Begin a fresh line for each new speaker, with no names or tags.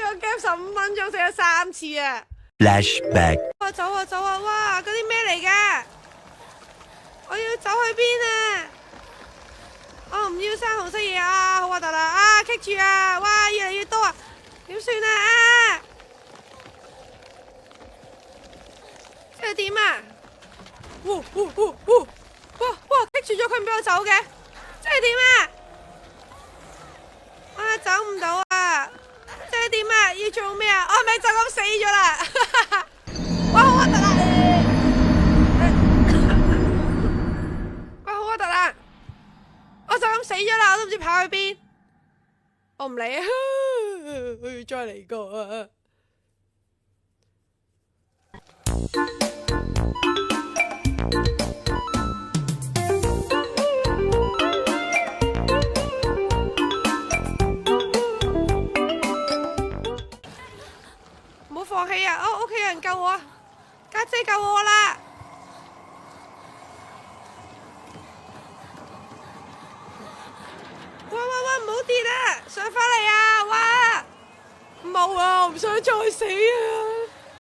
個 game 15分鐘死咗3次啊
Flashback。
走啊走啊！哇，嗰啲咩嚟㗎？我要走去邊啊？我唔要生紅色嘢啊，好核突啦！啊，棘住啊！哇，越嚟越多啊！點算啊？即係點啊？哇！棘住咗佢唔俾我走嘅，即係點啊？啊，走唔到啊！即係點啊？要做咩啊？我咪就咁死咗啦！哇，好核突啊！哇，好核突啊！我就咁死咗啦，我都唔知跑去邊。我唔理啊，我要再嚟過啊！唔好放棄啊！屋企有人救我啊！家姐救我啦！哇！唔好跌啊！上返嚟啊！哇！冇啊！我唔想再死啊！